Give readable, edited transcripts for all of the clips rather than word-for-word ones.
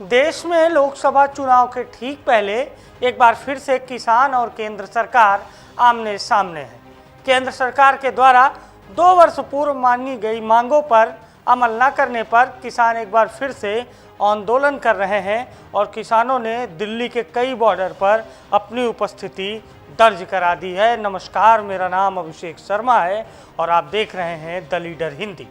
देश में लोकसभा चुनाव के ठीक पहले एक बार फिर से किसान और केंद्र सरकार आमने सामने है। केंद्र सरकार के द्वारा 2 वर्ष पूर्व मांगी गई मांगों पर अमल न करने पर किसान एक बार फिर से आंदोलन कर रहे हैं और किसानों ने दिल्ली के कई बॉर्डर पर अपनी उपस्थिति दर्ज करा दी है। नमस्कार, मेरा नाम अभिषेक शर्मा है और आप देख रहे हैं द लीडर हिंदी।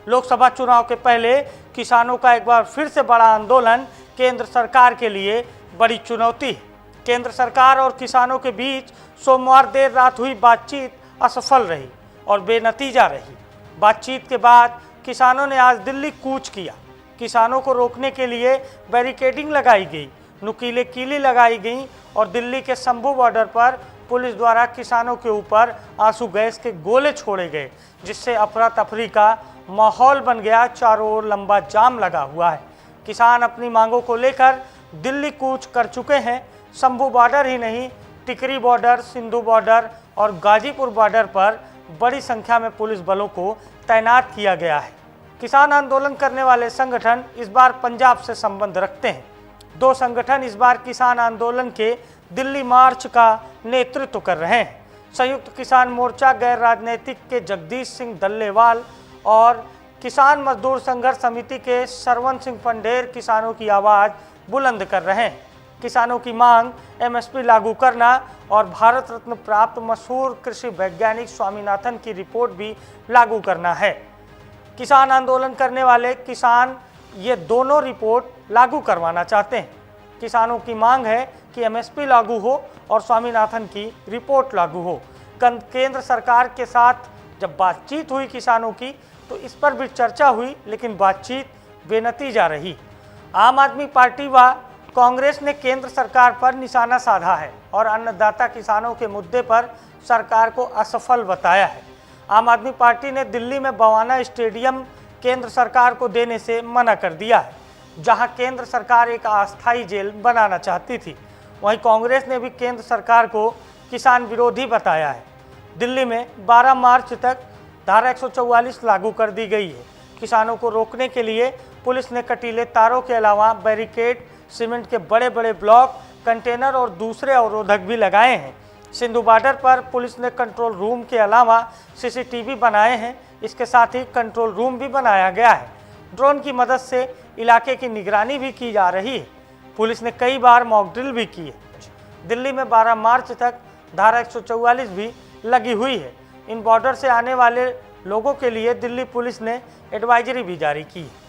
लोकसभा चुनाव के पहले किसानों का एक बार फिर से बड़ा आंदोलन केंद्र सरकार के लिए बड़ी चुनौती है। केंद्र सरकार और किसानों के बीच सोमवार देर रात हुई बातचीत असफल रही और बेनतीजा रही। बातचीत के बाद किसानों ने आज दिल्ली कूच किया। किसानों को रोकने के लिए बैरिकेडिंग लगाई गई, नुकीले कीली लगाई गई और दिल्ली के शंभू बॉर्डर पर पुलिस द्वारा किसानों के ऊपर आंसू गैस के गोले छोड़े गए, जिससे अफरा तफरी का माहौल बन गया। चारों ओर लंबा जाम लगा हुआ है। किसान अपनी मांगों को लेकर दिल्ली कूच कर चुके हैं। शंभू बॉर्डर ही नहीं, टिकरी बॉर्डर, सिंधु बॉर्डर और गाजीपुर बॉर्डर पर बड़ी संख्या में पुलिस बलों को तैनात किया गया है। किसान आंदोलन करने वाले संगठन इस बार पंजाब से संबंध रखते हैं। 2 संगठन इस बार किसान आंदोलन के दिल्ली मार्च का नेतृत्व कर रहे हैं। संयुक्त किसान मोर्चा गैर राजनीतिक के जगदीश सिंह दल्लेवाल और किसान मजदूर संघर्ष समिति के सरवन सिंह पंडेर किसानों की आवाज़ बुलंद कर रहे हैं। किसानों की मांग एमएसपी लागू करना और भारत रत्न प्राप्त मशहूर कृषि वैज्ञानिक स्वामीनाथन की रिपोर्ट भी लागू करना है। किसान आंदोलन करने वाले किसान ये दोनों रिपोर्ट लागू करवाना चाहते हैं। किसानों की मांग है कि एमएसपी लागू हो और स्वामीनाथन की रिपोर्ट लागू हो। केंद्र सरकार के साथ जब बातचीत हुई किसानों की तो इस पर भी चर्चा हुई, लेकिन बातचीत बेनतीजा रही। आम आदमी पार्टी व कांग्रेस ने केंद्र सरकार पर निशाना साधा है और अन्नदाता किसानों के मुद्दे पर सरकार को असफल बताया है। आम आदमी पार्टी ने दिल्ली में बवाना स्टेडियम केंद्र सरकार को देने से मना कर दिया है, जहां केंद्र सरकार एक अस्थायी जेल बनाना चाहती थी। वहीं कांग्रेस ने भी केंद्र सरकार को किसान विरोधी बताया है। दिल्ली में 12 मार्च तक धारा 144 लागू कर दी गई है। किसानों को रोकने के लिए पुलिस ने कटीले तारों के अलावा बैरिकेड, सीमेंट के बड़े बड़े ब्लॉक, कंटेनर और दूसरे अवरोधक भी लगाए हैं। सिंधु बॉर्डर पर पुलिस ने कंट्रोल रूम के अलावा सीसीटीवी बनाए हैं। इसके साथ ही कंट्रोल रूम भी बनाया गया है। ड्रोन की मदद से इलाके की निगरानी भी की जा रही है। पुलिस ने कई बार मॉक ड्रिल भी की है। दिल्ली में 12 मार्च तक धारा 144 भी लगी हुई है। इन बॉर्डर से आने वाले लोगों के लिए दिल्ली पुलिस ने एडवाइजरी भी जारी की है।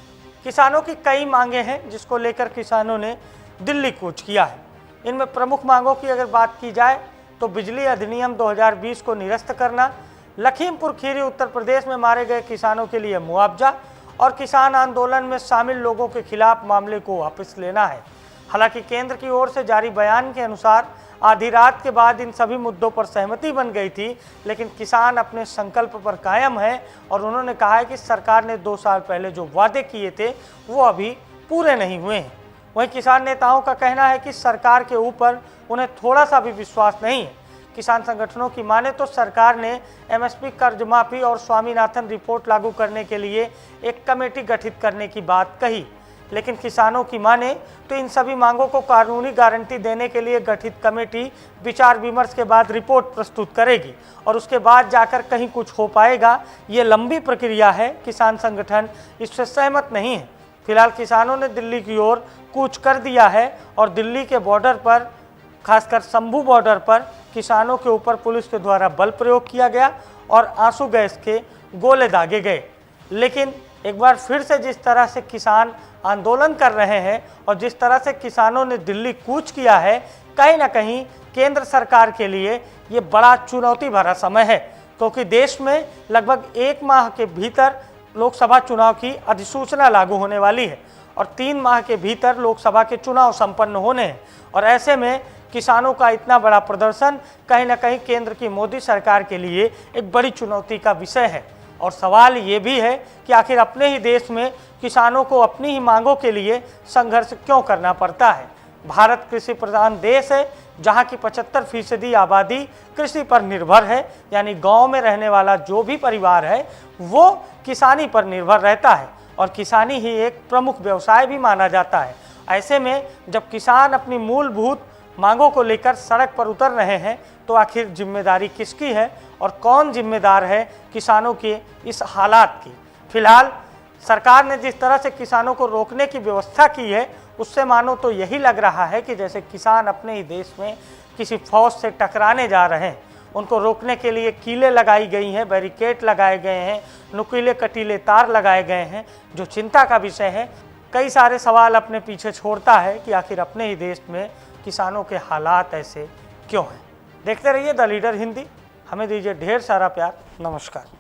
किसानों की कई मांगे हैं जिसको लेकर किसानों ने दिल्ली कूच किया है। इनमें प्रमुख मांगों की अगर बात की जाए तो बिजली अधिनियम 2020 को निरस्त करना, लखीमपुर खीरी उत्तर प्रदेश में मारे गए किसानों के लिए मुआवजा और किसान आंदोलन में शामिल लोगों के खिलाफ मामले को वापस लेना है। हालांकि केंद्र की ओर से जारी बयान के अनुसार आधी रात के बाद इन सभी मुद्दों पर सहमति बन गई थी, लेकिन किसान अपने संकल्प पर कायम है और उन्होंने कहा है कि सरकार ने 2 साल पहले जो वादे किए थे वो अभी पूरे नहीं हुए हैं। वहीं किसान नेताओं का कहना है कि सरकार के ऊपर उन्हें थोड़ा सा भी विश्वास नहीं है। किसान संगठनों की माने तो सरकार ने एमएसपी कर्ज माफी और स्वामीनाथन रिपोर्ट लागू करने के लिए एक कमेटी गठित करने की बात कही, लेकिन किसानों की माने तो इन सभी मांगों को कानूनी गारंटी देने के लिए गठित कमेटी विचार विमर्श के बाद रिपोर्ट प्रस्तुत करेगी और उसके बाद जाकर कहीं कुछ हो पाएगा। ये लंबी प्रक्रिया है। किसान संगठन इससे सहमत नहीं है। फिलहाल किसानों ने दिल्ली की ओर कूच कर दिया है और दिल्ली के बॉर्डर पर, खासकर शंभू बॉर्डर पर किसानों के ऊपर पुलिस के द्वारा बल प्रयोग किया गया और आंसू गैस के गोले दागे गए। लेकिन एक बार फिर से जिस तरह से किसान आंदोलन कर रहे हैं और जिस तरह से किसानों ने दिल्ली कूच किया है, कहीं ना कहीं केंद्र सरकार के लिए ये बड़ा चुनौती भरा समय है, क्योंकि देश में लगभग 1 माह के भीतर लोकसभा चुनाव की अधिसूचना लागू होने वाली है और 3 माह के भीतर लोकसभा के चुनाव संपन्न होने हैं। और ऐसे में किसानों का इतना बड़ा प्रदर्शन कहीं ना कहीं केंद्र की मोदी सरकार के लिए एक बड़ी चुनौती का विषय है। और सवाल ये भी है कि आखिर अपने ही देश में किसानों को अपनी ही मांगों के लिए संघर्ष क्यों करना पड़ता है। भारत कृषि प्रधान देश है, जहाँ की 75% आबादी कृषि पर निर्भर है, यानी गांव में रहने वाला जो भी परिवार है वो किसानी पर निर्भर रहता है और किसानी ही एक प्रमुख व्यवसाय भी माना जाता है। ऐसे में जब किसान अपनी मूलभूत मांगों को लेकर सड़क पर उतर रहे हैं तो आखिर जिम्मेदारी किसकी है और कौन जिम्मेदार है किसानों के इस हालात की। फिलहाल सरकार ने जिस तरह से किसानों को रोकने की व्यवस्था की है उससे मानो तो यही लग रहा है कि जैसे किसान अपने ही देश में किसी फौज से टकराने जा रहे हैं। उनको रोकने के लिए कीलें लगाई गई हैं, बैरिकेड लगाए गए हैं, नुकीले कटीले तार लगाए गए हैं, जो चिंता का विषय है। कई सारे सवाल अपने पीछे छोड़ता है कि आखिर अपने ही देश में किसानों के हालात ऐसे क्यों हैं। देखते रहिए द लीडर हिंदी, हमें दीजिए ढेर सारा प्यार। नमस्कार।